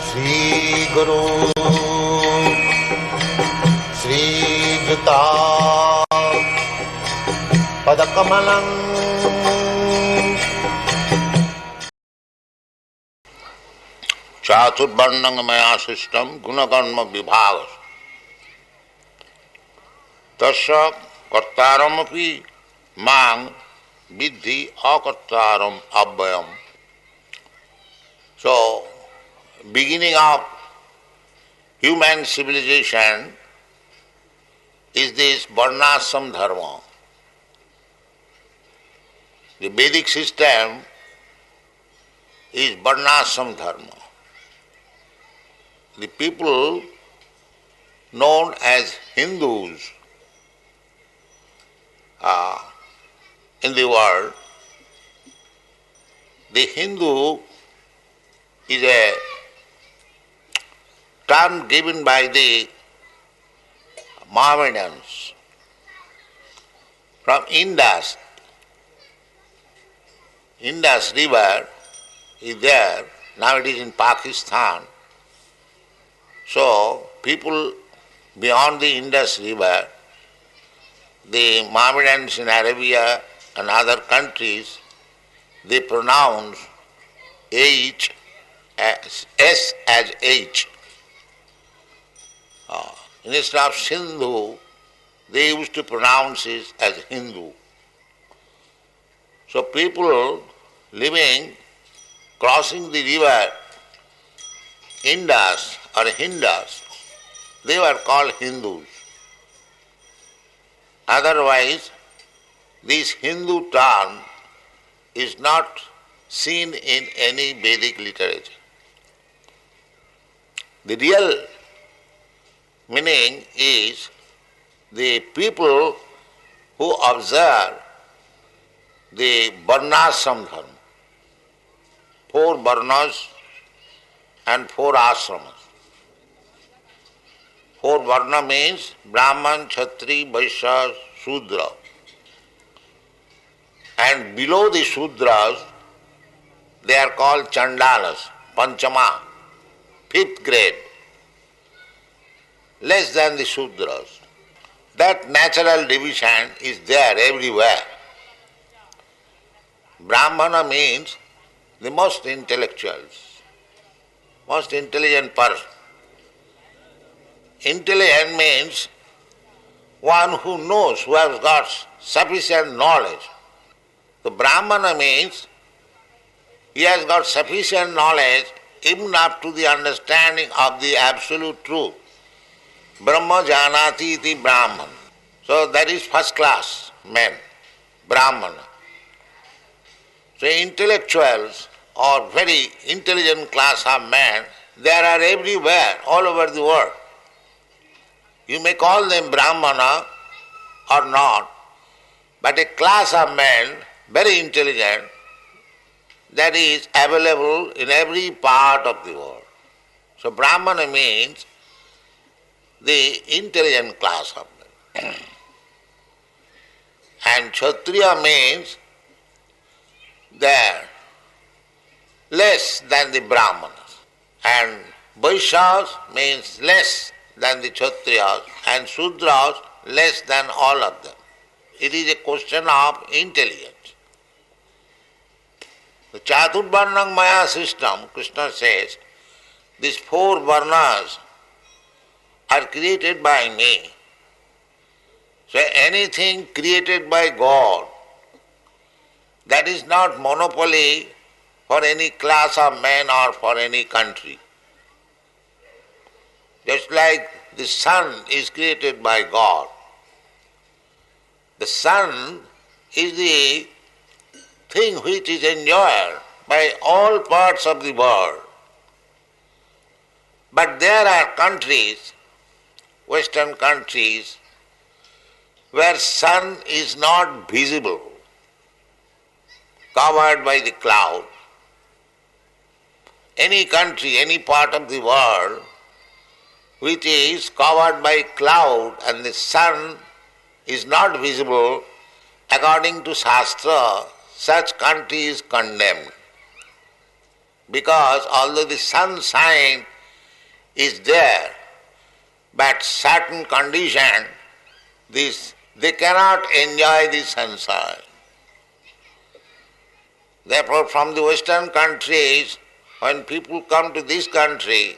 श्रीगुरु श्रीयुता पदकमलं चातुर्वर्णं मया सृष्टं गुणकर्म विभाग तस्य कर्तारमपि मां विद्धि अकर्तारम अव्ययम्. So, beginning of human civilization is this varnashram dharma. The Vedic system is varnashram dharma. The people known as Hindus in the world, the Hindu is a term given by the Mohammedans from Indus. Indus river is there, now it is in Pakistan. So people beyond the Indus river, the Mohammedans in Arabia and other countries, they pronounce H as S as H. Instead of Sindhu, they used to pronounce it as Hindu. So people living, crossing the river Indus or Hindus, they were called Hindus. Otherwise, this Hindu term is not seen in any Vedic literature. The real meaning is the people who observe the varnashram dharma, 4 varnas and 4 ashramas. 4 varna means Brahman, Kshatri, Vaishya, Shudra. And below the Shudras, they are called Chandalas, Panchama, 5th grade, less than the Shudras. That natural division is there everywhere. Brahmana means the most intellectuals, most intelligent person. Intelligent means one who knows, who has got sufficient knowledge. The Brahmana means he has got sufficient knowledge even up to the understanding of the absolute truth. Brahma janati iti Brahman. So that is first class men, Brahmana. So intellectuals or very intelligent class of men, there are everywhere, all over the world. You may call them Brahmana or not, but a class of men, very intelligent, that is available in every part of the world. So Brahmana means the intelligent class of men. And Kshatriya means they are less than the Brahmanas. And Vaishyas means less than the Kshatriyas, and Shudras less than all of them. It is a question of intelligence. The Chaturvarnam Maya system, Krishna says, these 4 varnas are created by me. So anything created by God, that is not monopoly for any class of men or for any country. Just like the sun is created by God. The sun is the thing which is enjoyed by all parts of the world. But there are countries, Western countries, where sun is not visible, covered by the cloud. Any country, any part of the world which is covered by cloud and the sun is not visible, according to Shastra, such country is condemned. Because although the sunshine is there, but certain condition, they cannot enjoy the sunshine. Therefore, from the Western countries, when people come to this country,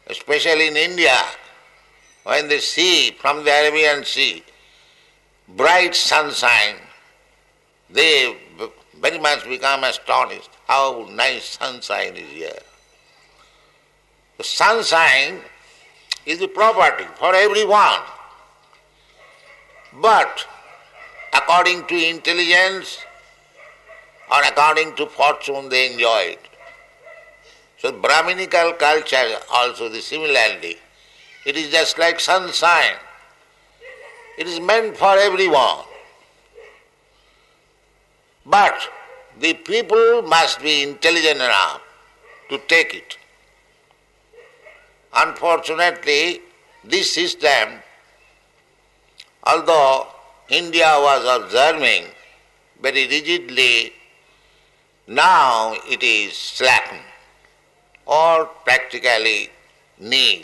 especially in India, when they see from the Arabian Sea bright sunshine, they very much become astonished how nice sunshine is here. The sunshine is a property for everyone, but according to intelligence or according to fortune they enjoy it. So Brahminical culture also the similarly. It is just like sunshine. It is meant for everyone. But the people must be intelligent enough to take it. Unfortunately, this system, although India was observing very rigidly, now it is slackened or practically nil.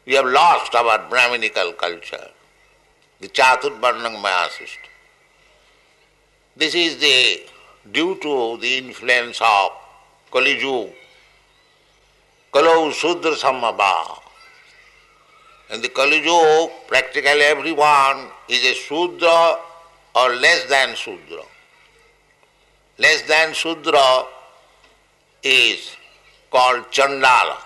We have lost our Brahminical culture, the Chaturvarnam Maya system. This is due to the influence of Kali Yuga, Kalau Sudra Samabha. In the Kali Yuga, practically everyone is a Sudra or less than Sudra. Less than Sudra is called Chandala.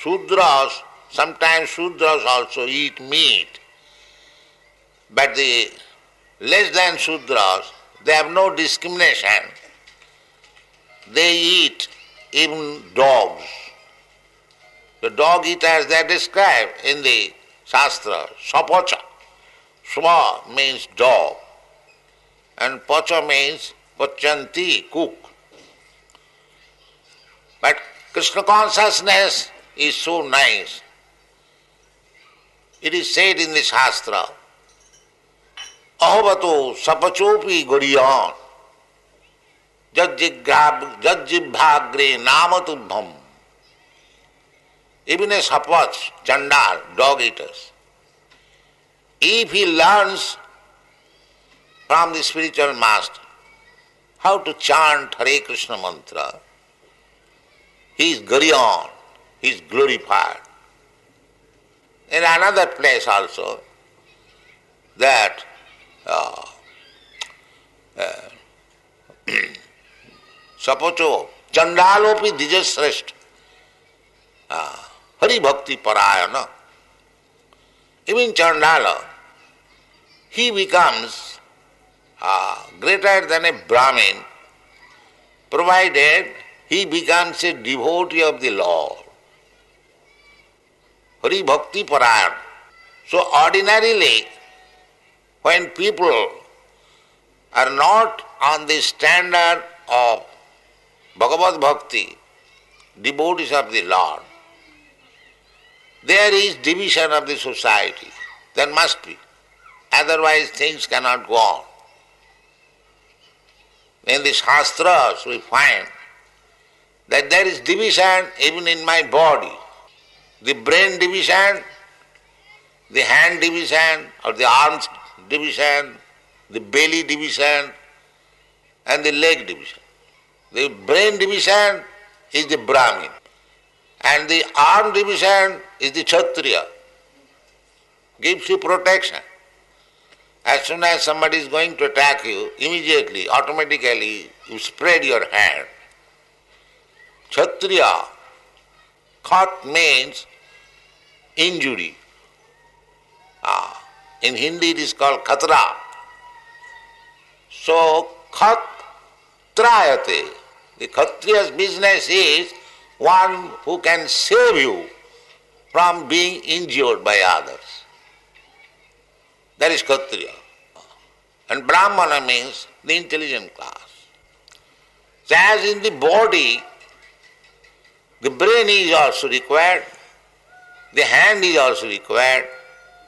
Sudras, sometimes Sudras also eat meat, but the less than Sudras, they have no discrimination. They eat even dogs. The dog eaters they are described in the Shastra, Sapacha. Swa means dog, and Pacha means Pachanti, cook. But Krishna consciousness is so nice. It is said in the Shastra, Ahavato sapachopi goriyan jajjibhagre namatubham. Even a sapach, chandal, dog eaters, if he learns from the spiritual master how to chant Hare Krishna mantra, he is goriyan, he is glorified. In another place also, that Sapocho, Chandalopi Dijasreshta, Hari Bhakti Parayana. Even Chandala, he becomes greater than a Brahmin, provided he becomes a devotee of the Lord. Hari Bhakti Parayana. So ordinarily, when people are not on the standard of Bhagavad Bhakti, devotees of the Lord, there is division of the society. There must be. Otherwise things cannot go on. In the Shastras we find that there is division even in my body. The brain division, the hand division, or the arms division, the belly division, and the leg division. The brain division is the Brahmin, and the arm division is the Kshatriya. Gives you protection. As soon as somebody is going to attack you, immediately, automatically, you spread your hand. Kshatriya, khat means injury. In Hindi it is called khatra. So, khat trayate. The Kshatriya's business is one who can save you from being injured by others. That is Kshatriya. And Brahmana means the intelligent class. So as in the body, the brain is also required, the hand is also required,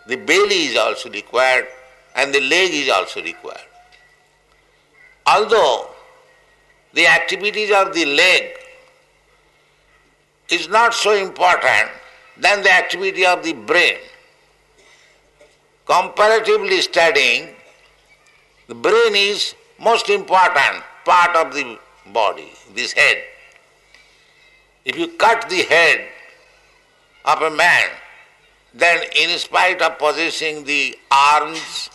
the belly is also required, and the leg is also required. Although the activities of the leg is not so important than the activity of the brain. Comparatively studying, the brain is most important part of the body, this head. If you cut the head of a man, then in spite of possessing the arms,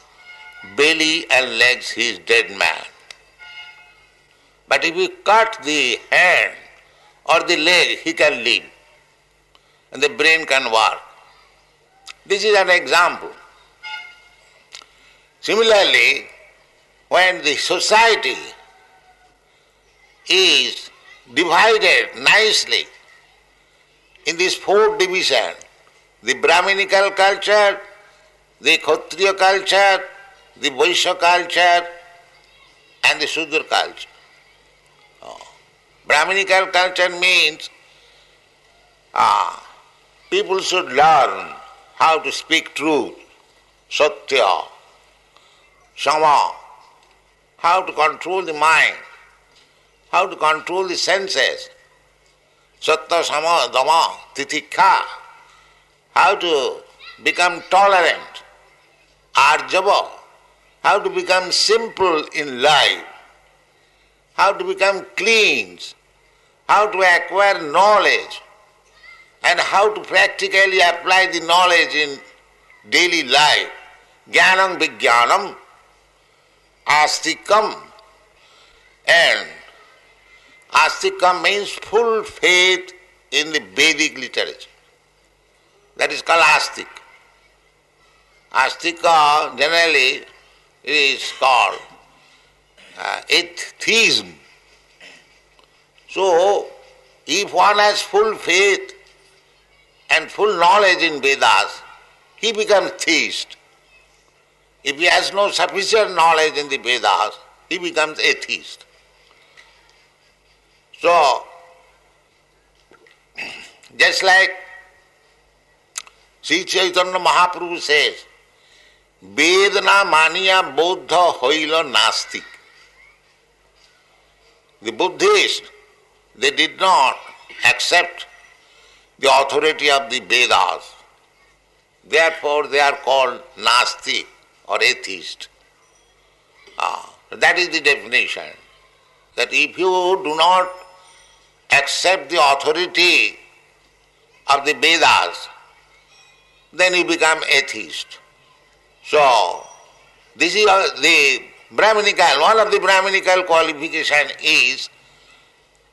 belly and legs, he is dead man. But if you cut the hand or the leg, he can live and the brain can work. This is an example. Similarly, when the society is divided nicely in this fourth division, the Brahminical culture, the Kshatriya culture, the Vaishya culture and the Shudra culture. Brahminical culture means people should learn how to speak truth, satya, sama, how to control the mind, how to control the senses, sattva, sama, dhamma, titikha, how to become tolerant, arjava, how to become simple in life, how to become clean, how to acquire knowledge, and how to practically apply the knowledge in daily life. Jnanam vijnanam, astikam, and astikam means full faith in the Vedic literature. That is called astik. Astika generally is called atheism. So, if one has full faith and full knowledge in Vedas, he becomes theist. If he has no sufficient knowledge in the Vedas, he becomes atheist. So, just like Sri Chaitanya Mahaprabhu says, Vedana maniya bodha hoila nastik. The Buddhists, they did not accept the authority of the Vedas. Therefore, they are called Nastik or atheist. That is the definition. That if you do not accept the authority of the Vedas, then you become atheist. So, this is the Brahminical, one of the Brahminical qualification is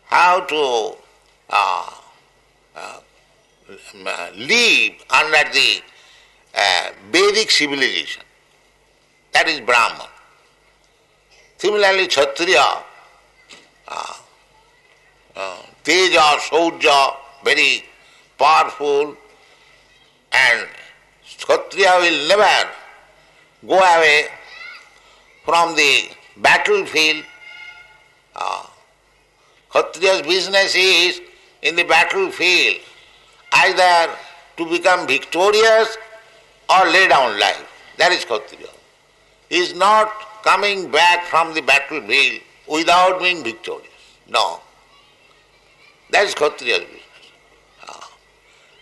how to live under the Vedic civilization. That is Brahman. Similarly, Kshatriya, Teja, Shaurya, very powerful, and Kshatriya will never go away from the battlefield. Kshatriya's business is in the battlefield either to become victorious or lay down life. That is Kshatriya. He is not coming back from the battlefield without being victorious. No. That is Kshatriya's business.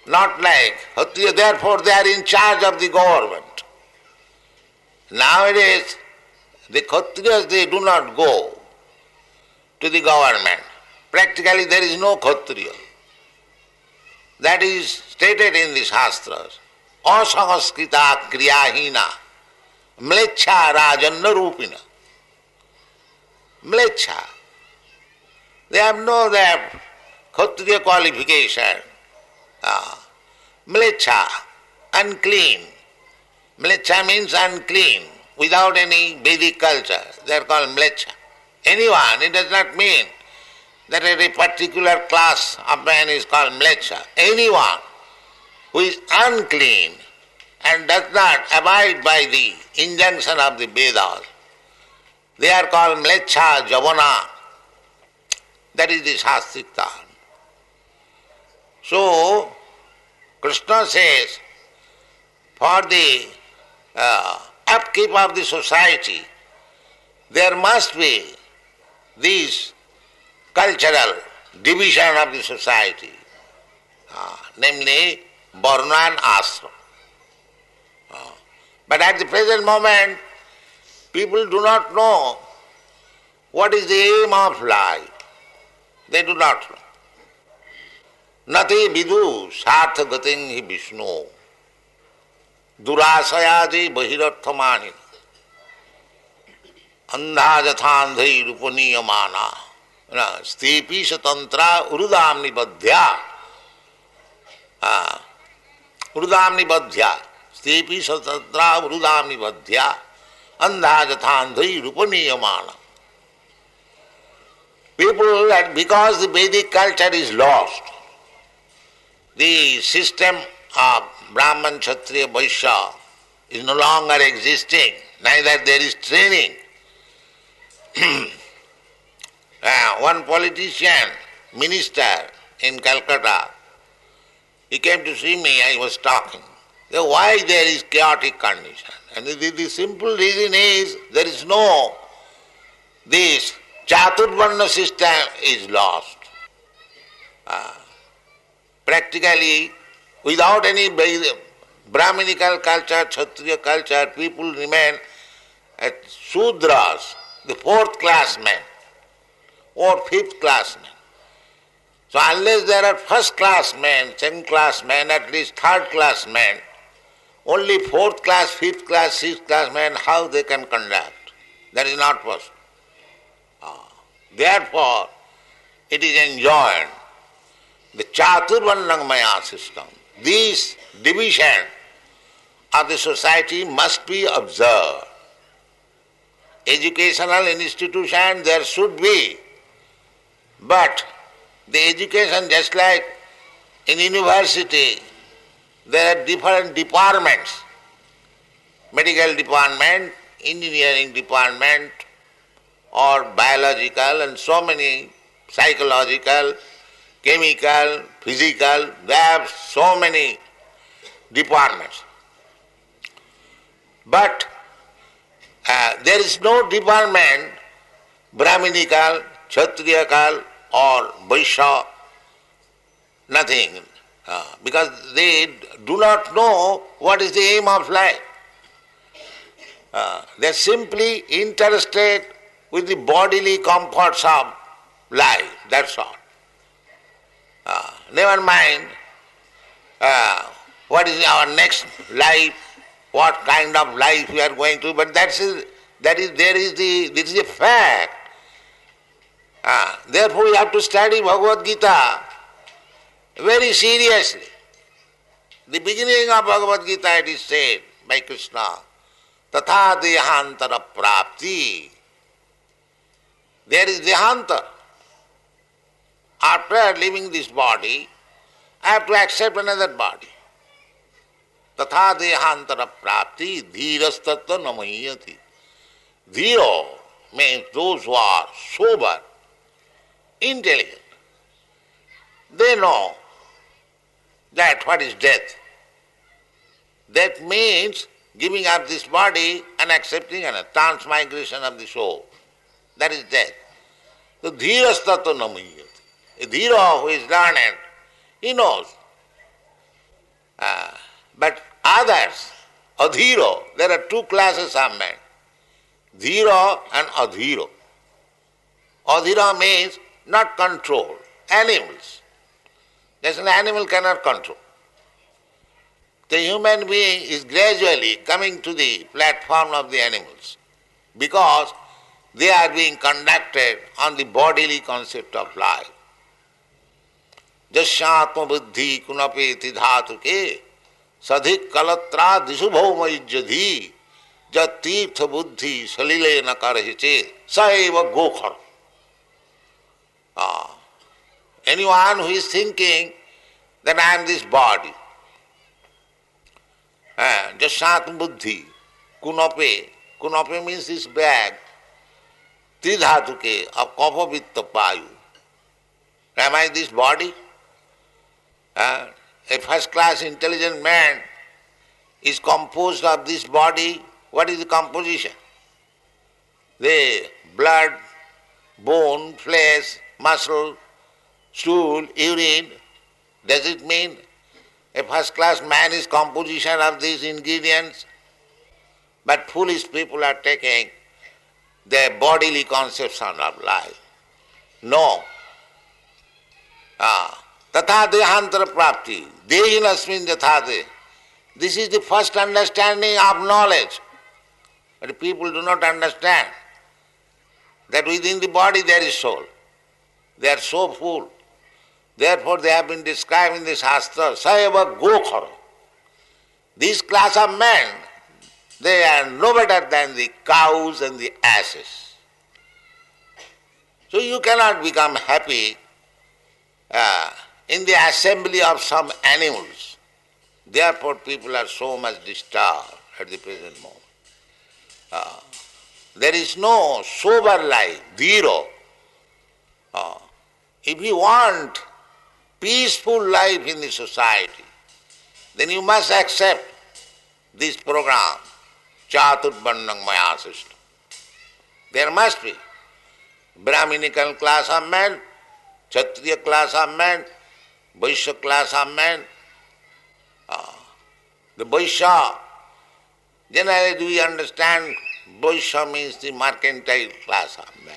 Not like Kshatriya, therefore they are in charge of the government. Nowadays, the Kshatriyas, they do not go to the government. Practically there is no Kshatriya. That is stated in the Shastras. Asangaskrita kriyahina mlecha rajanna rupina. Mlecha. They have no their Kshatriya qualification. Mlecha, unclean. Mlecha means unclean, without any Vedic culture. They are called mlecha. Anyone, it does not mean that a particular class of man is called mlecha. Anyone who is unclean and does not abide by the injunction of the Vedas, they are called mlecha javana. That is the Shastric term. So, Krishna says, for the upkeep of the society, there must be this cultural division of the society, namely Varna and Ashram. But at the present moment, people do not know what is the aim of life. They do not know. Nati vidu sartha gating hi Vishnu durasayadi bahirarthamani andha jathandhai rupaniyamana stepi satantra urudamni badhya urudamni badhya stepi satantra urudamni badhya andha jathandhai rupaniyamana. People, because the Vedic culture is lost, the system of Brahman, Kshatriya, Vaishya is no longer existing, neither there is training. One politician, minister in Calcutta, he came to see me, I was talking. So why there is chaotic condition? And the simple reason is there is no, this Chaturvarna system is lost. Practically, without any Brahminical culture, Kshatriya culture, people remain as Sudras, the fourth class men or fifth class men. So unless there are first class men, second class men, at least third class men, only fourth class, fifth class, sixth class men, how they can conduct? That is not possible. Therefore, it is enjoined, the Chaturvarnamaya system. This division of the society must be observed. Educational institution there should be, but the education, just like in university, there are different departments, medical department, engineering department, or biological, and so many psychological, chemical, physical, there are so many departments. But there is no department, Brahminical, Kshatriyakal or Vaishya, nothing, because they do not know what is the aim of life. They are simply interested with the bodily comforts of life, that's all. Never mind what is our next life, what kind of life we are going to, but this is a fact. Therefore we have to study Bhagavad Gita very seriously. The beginning of Bhagavad Gita it is said by Krishna, Tatha dehantara prapti. There is dehanta. After leaving this body, I have to accept another body. Tatha dehantara prapti dhirastattva namayati. Dhiro means those who are sober, intelligent. They know that what is death. Death means giving up this body and accepting a transmigration of the soul. That is death. So dhirastattva namayati. A dhira who is learned, he knows. But others, adhiro, there are two classes of men. Dhira and adhiro. Adhira means not control. Animals. There's an animal cannot control. The human being is gradually coming to the platform of the animals because they are being conducted on the bodily concept of life. Jasyatma buddhi kunapeti dhatuke sadhik kalatra disubhaumayijadhi jat tirtha buddhi salile nakarahiche saeva gokhar. Anyone who is thinking that I am this body, Jasyatma buddhi kunape means this bag, tridhatuke of kapha vitta payu. Am I this body? A first class intelligent man is composed of this body, What is the composition? The blood, bone, flesh, muscle, stool, urine. Does it mean a first-class man is composition of these ingredients? But foolish people are taking their bodily conception of life. No. Tatha dehantara prapti, dehinasmin yathade. This is the first understanding of knowledge. But people do not understand that within the body there is soul. They are so full. Therefore they have been described in the Shastra, Sayava Gokhara. This class of men, they are no better than the cows and the asses. So you cannot become happy in the assembly of some animals. Therefore people are so much disturbed at the present moment. There is no sober life, zero. If you want peaceful life in the society, then you must accept this program, Chaturvarnam Maya system. There must be Brahminical class of men, Kshatriya class of men, Vaishya class of men. The Vaishya, generally do we understand Vaishya means the mercantile class of men?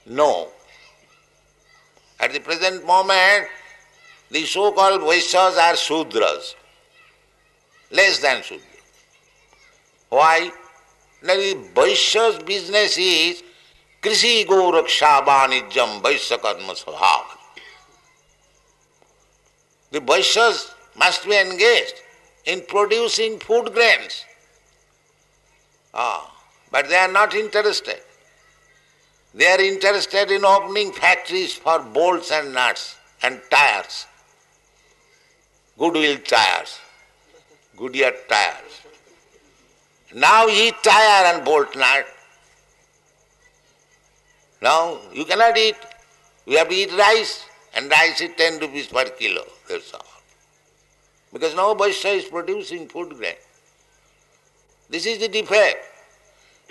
No. At the present moment, the so-called Vaishyas are Shudras, less than Shudras. Why? Now the Vaishya's business is Krishi Goraksha Vanijam Vaishya Karma Svabhav. The Vaishyas must be engaged in producing food grains. But they are not interested. They are interested in opening factories for bolts and nuts and tires. Goodwill tires, Goodyear tires. Now eat tire and bolt nut. Now you cannot eat. You have to eat rice, and rice is 10 rupees per kilo. That's all. Because no Vaishya is producing food grain. This is the defect.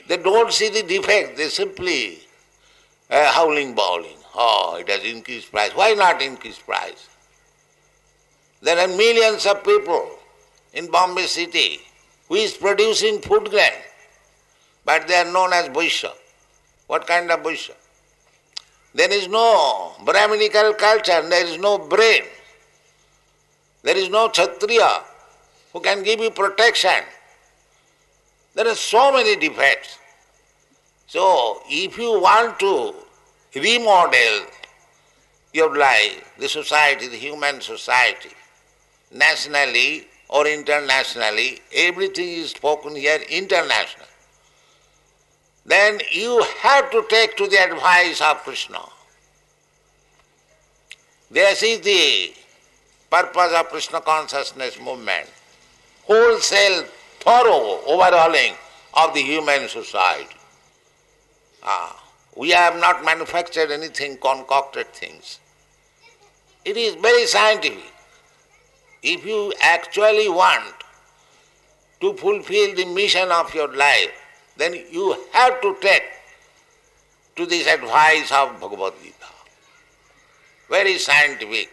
They don't see the defect, they simply howling, bawling. Oh, it has increased price. Why not increase price? There are millions of people in Bombay city who is producing food grain, but they are known as Vaishya. What kind of Vaishya? There is no Brahminical culture, there is no brain. There is no Kshatriya who can give you protection. There are so many defects. So, if you want to remodel your life, the society, the human society, nationally or internationally, everything is spoken here international, then you have to take to the advice of Krishna. This is the purpose of Krishna consciousness movement, wholesale, thorough overhauling of the human society. We have not manufactured anything, concocted things. It is very scientific. If you actually want to fulfill the mission of your life, then you have to take to this advice of Bhagavad Gita. Very scientific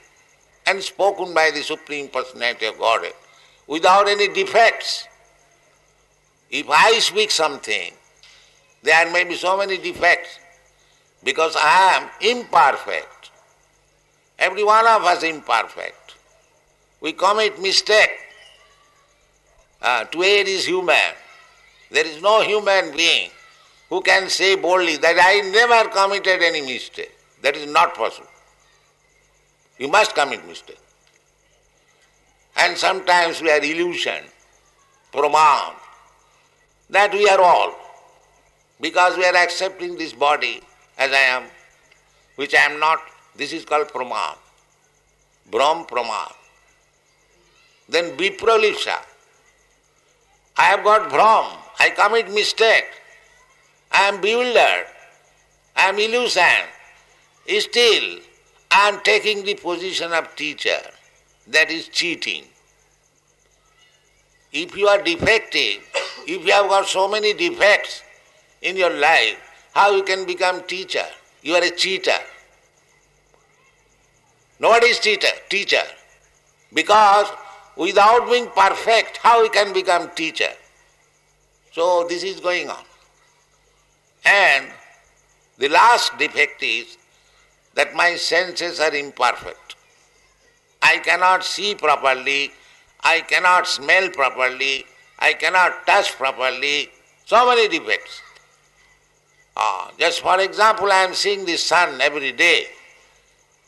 and spoken by the Supreme Personality of Godhead without any defects. If I speak something, there may be so many defects because I am imperfect. Every one of us is imperfect. We commit mistake. To err is human. There is no human being who can say boldly that I never committed any mistake. That is not possible. You must commit mistake. And sometimes we are illusioned, pramad, that we are all. Because we are accepting this body as I am, which I am not. This is called pramad. Brahm pramad. Then vipralipsa. I have got Brahm. I commit mistake. I am bewildered. I am illusioned. Still, I am taking the position of teacher. That is cheating. If you are defective, If you have got so many defects in your life, how you can become teacher? You are a cheater. Nobody is teacher. Because without being perfect, how you can become teacher? So this is going on. And the last defect is that my senses are imperfect. I cannot see properly, I cannot smell properly, I cannot touch properly. So many defects. Just for example, I am seeing the sun every day,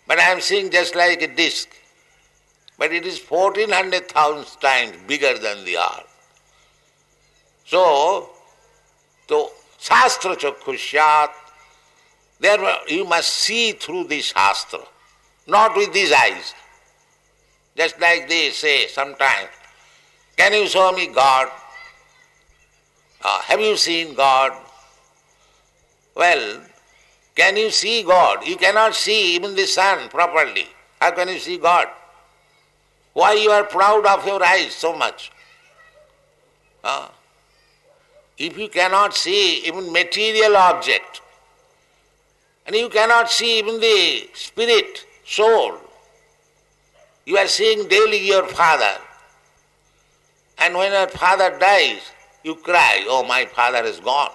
but I am seeing just like a disc. But it is 1400,000 times bigger than the earth. So, Shastra Chakkhusyat, therefore you must see through the Shastra, not with these eyes. Just like they say sometimes, can you show me God? Have you seen God? Well, can you see God? You cannot see even the sun properly. How can you see God? Why you are proud of your eyes so much? If you cannot see even material object, and you cannot see even the spirit, soul, you are seeing daily your father, and when your father dies, you cry, oh, my father is gone.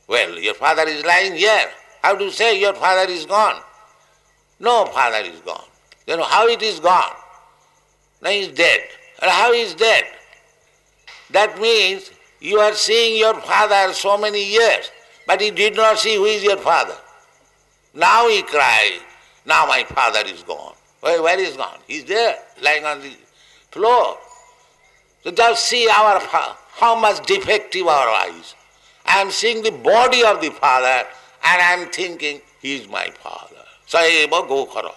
Well, your father is lying here. How do you say your father is gone? No, father is gone. You know how it is gone? Now he is dead. And how he is dead? That means you are seeing your father so many years, but he did not see who is your father. Now he cries, now my father is gone. Where is gone? He is there, lying on the floor. So just see how much defective our eyes. I am seeing the body of the father and I am thinking, he is my father. Saiva Gokhara.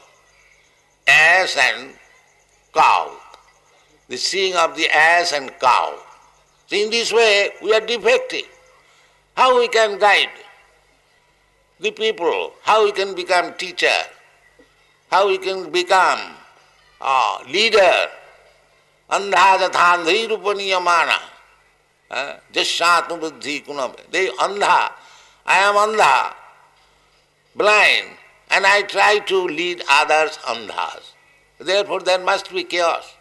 Ass and cow. The seeing of the ass and cow. So in this way, we are defective. How we can guide the people? How we can become teacher? How we can become leader? Andha jathandhi rupaniyamana. Jashatma buddhi kunam. They andha. I am andha, blind, and I try to lead others andhas. Therefore there must be chaos.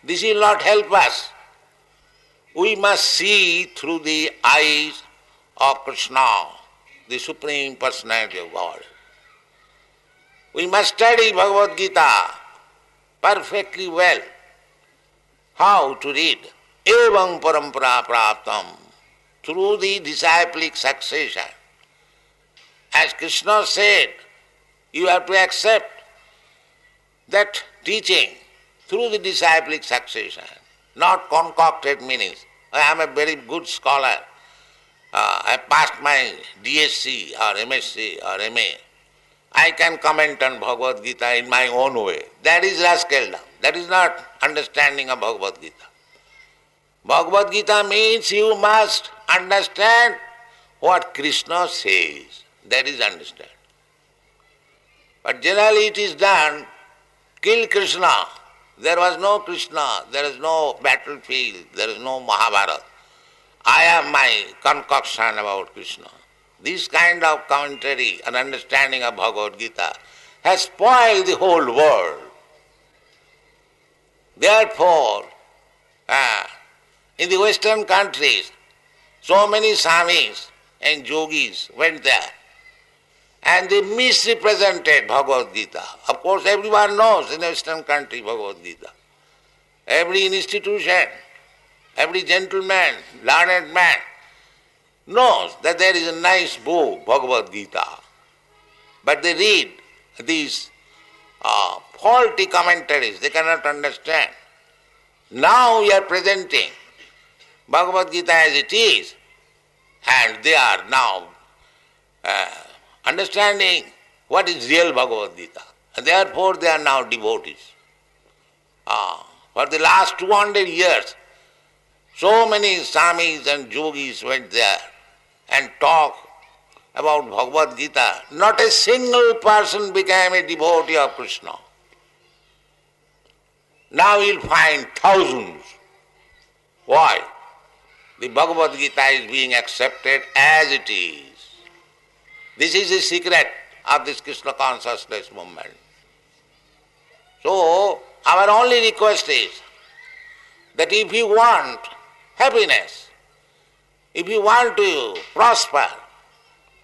This will not help us. We must see through the eyes of Krishna, the Supreme Personality of God. We must study Bhagavad Gita perfectly well. How to read? Evam parampara praptam, through the disciplic succession. As Krishna said, you have to accept that teaching through the disciplic succession, not concocted meanings. I am a very good scholar. I passed my DSc or MSc or MA. I can comment on Bhagavad Gita in my own way. That is rascaldom. That is not understanding of Bhagavad Gita. Bhagavad Gita means you must understand what Krishna says. That is understand. But generally it is done, kill Krishna. There was no Krishna, there is no battlefield, there is no Mahabharata. I have my concoction about Krishna. This kind of commentary and understanding of Bhagavad Gita has spoiled the whole world. Therefore, in the Western countries, so many Swamis and Yogis went there and they misrepresented Bhagavad Gita. Of course, everyone knows in the Western country Bhagavad Gita. Every institution, every gentleman, learned man knows that there is a nice book, Bhagavad Gita. But they read these faulty commentaries, they cannot understand. Now we are presenting Bhagavad Gita as it is, and they are now understanding what is real Bhagavad Gita. And therefore they are now devotees. For the last 200 years, so many Swamis and Yogis went there and talked about Bhagavad Gita. Not a single person became a devotee of Krishna. Now you'll find thousands. Why? the Bhagavad Gita is being accepted as it is. This is the secret of this Krishna consciousness movement. So, our only request is that if you want happiness, if you want to prosper,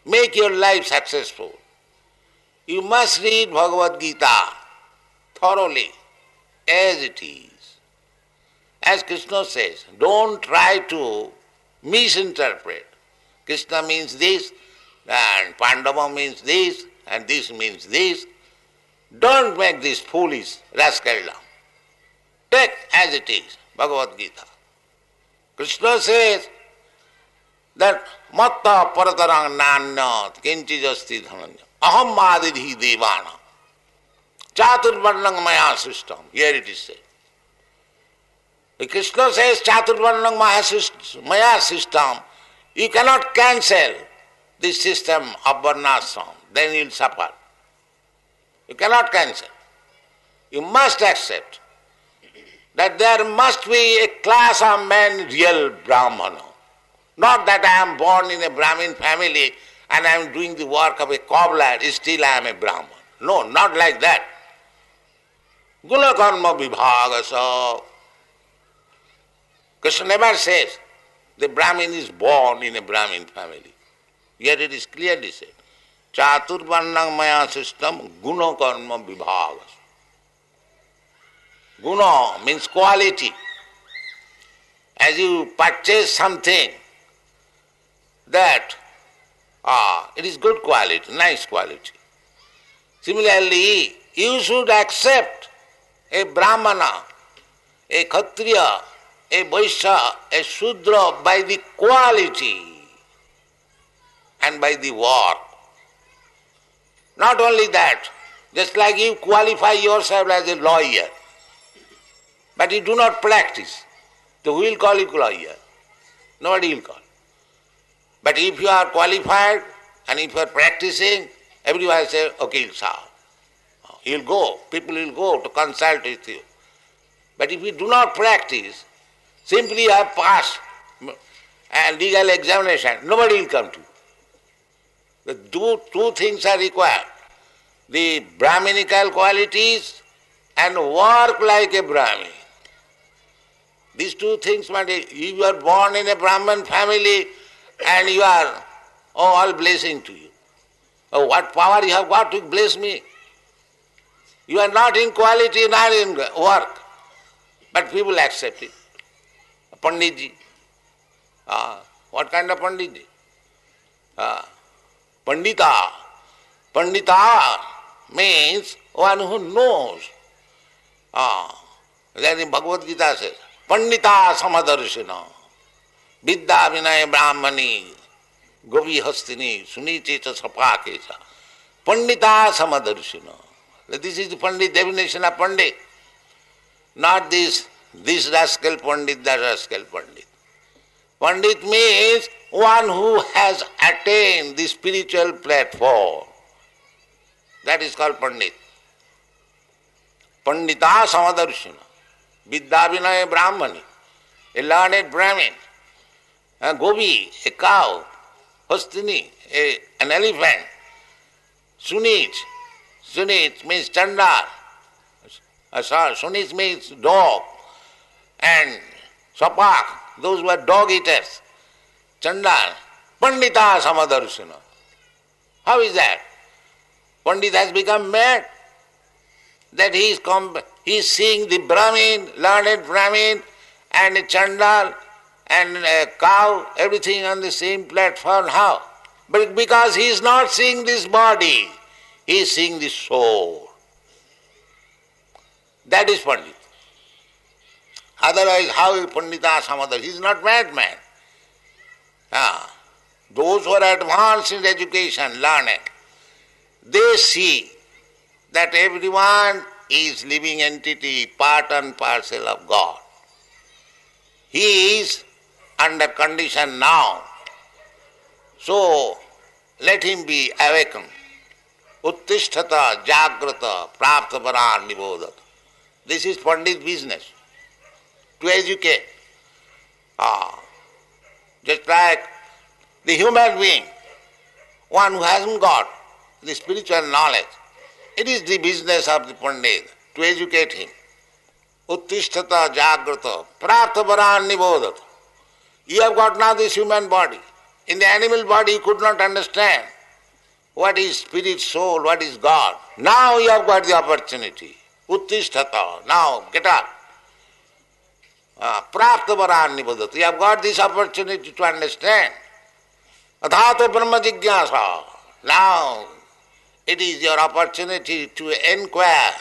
make your life successful, you must read Bhagavad Gita thoroughly as it is. As Krishna says, don't try to misinterpret. Krishna means this, and Pandava means this, and this means this. Don't make this foolish rascaldom. Take as it is, Bhagavad Gita. Krishna says that matta paratarang nanya kinchijasti dhananya aham madidhi devana chaturvarnang maya system. Here it is said. Krishna says chaturvarnang maya system. You cannot cancel this system of varnashram, then you will suffer. You cannot cancel. You must accept that there must be a class of men, real Brahmana. Not that I am born in a Brahmin family and I am doing the work of a cobbler, still I am a Brahman. No, not like that. Guna karma vibhagasa. Krishna never says the Brahmin is born in a Brahmin family. Yet it is clearly said, Chaturvarnang maya system guna karma vibhagas. Guna means quality. As you purchase something, that it is good quality, nice quality. Similarly, you should accept a Brahmana, a Kshatriya, a Vaishya, a Shudra by the quality and by the work. Not only that, just like you qualify yourself as a lawyer, but you do not practice, so who will call you lawyer? Nobody will call. But if you are qualified and if you are practicing, everyone will say, okay, sir. You will go, people will go to consult with you. But if you do not practice, simply you have passed a legal examination, nobody will come to you. The two things are required. The Brahminical qualities and work like a Brahmin. These two things, if you are born in a Brahman family and you are all blessing to you. Oh, what power you have got to bless me? You are not in quality, not in work. But people accept it. Panditji. What kind of Panditji? Pandita. Pandita means one who knows. Then in Bhagavad Gita says, Pandita samadarshina, vidya vinaya brahmani, govi hastini, sunichecha sapakecha. Pandita samadarshina. This is the Pandit definition of Pandit. Not this rascal Pandit, that rascal Pandit. Pandit means one who has attained the spiritual platform. That is called Pandit. Pandita samadarshina. Vidya vinaya brahmani. A learned Brahmin. A gopi, a cow. Hastini, an elephant. Sunich. Sunich means chandal. Sunich means dog. And sapak, those were dog eaters. Chandal. Pandita samadarshana. How is that? Pandit has become mad. That he is seeing the Brahmin, learned Brahmin, and a chandal, and a cow, everything on the same platform. How? But because he is not seeing this body, he is seeing the soul. That is Pandit. Otherwise, how is Pandita Samadhi? He is not madman. Those who are advanced in education, learned, they see that everyone is living entity, part and parcel of God. He is under condition now. So, let him be awakened. Uttishtata, Jagrata, Praptaparan, Nibodata. This is Pandit business, to educate. Just like the human being, one who hasn't got the spiritual knowledge, it is the business of the Pandit to educate him. Uttishtata jagrata prartha varan nibodhata. You have got now this human body. In the animal body you could not understand what is spirit, soul, what is God. Now you have got the opportunity. Uttishtata, now get up. Prartha varan nibodhata. You have got this opportunity to understand. Adhata brahma jigyasa. Now it is your opportunity to inquire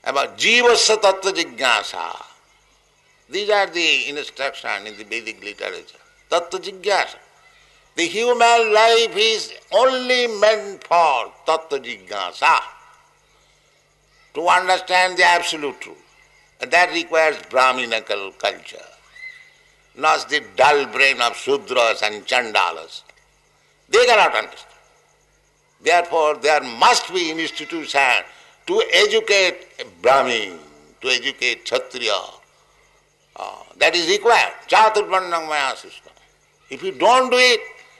about jivasya tattva jigyasa. These are the instructions in the Vedic literature. Tattva jigyasa. The human life is only meant for tattva jigyasa, to understand the absolute truth. And that requires Brahminical culture, not the dull brain of Sudras and Chandalas. They cannot understand. Therefore, there must be institutions to educate Brahmin, to educate Kshatriya. That is required. Chaturvarnam maya system. If you don't do it,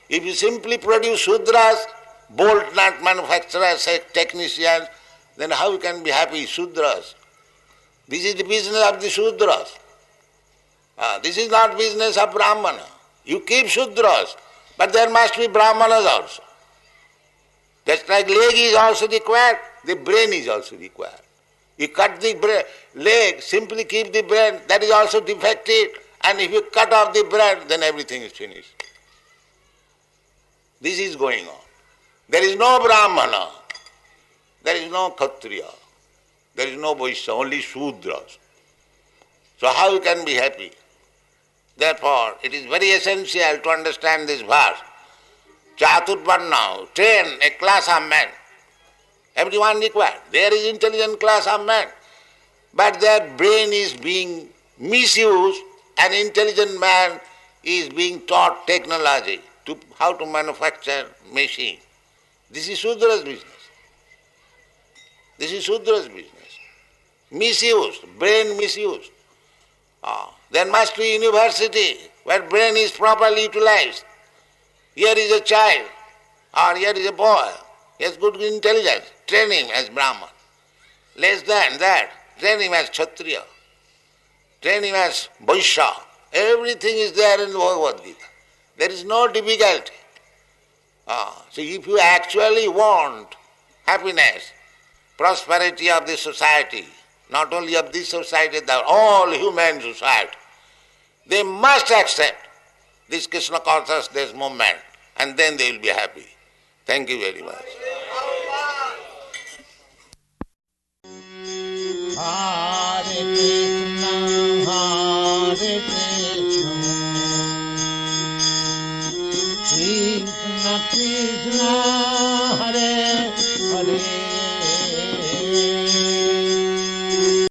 if you simply produce Sudras, bolt nut manufacturers, technicians, then how you can be happy Sudras? This is the business of the Sudras. This is not business of Brahmana. You keep Sudras, but there must be Brahmanas also. Just like leg is also required, the brain is also required. You cut the leg, simply keep the brain, that is also defective. And if you cut off the brain, then everything is finished. This is going on. There is no Brahmana, there is no Kshatriya, there is no Vaishya, only Sudras. So how you can be happy? Therefore, it is very essential to understand this verse. Chaturvarna, train a class of men. Everyone required. There is intelligent class of men. But their brain is being misused. An intelligent man is being taught technology, how to manufacture machine. This is Sudra's business. This is Sudra's business. Misused, brain misused. There must be university where brain is properly utilized. Here is a child, or here is a boy, he has good intelligence, train him as Brahman. Less than that, train him as Kshatriya, train him as Vaishya. Everything is there in Bhagavad Gita. There is no difficulty. So if you actually want happiness, prosperity of the society, not only of this society, but all human society, they must accept this Krishna consciousness movement, and then they will be happy. Thank you very much. Hare Krishna, Krishna Krishna, Hare Hare.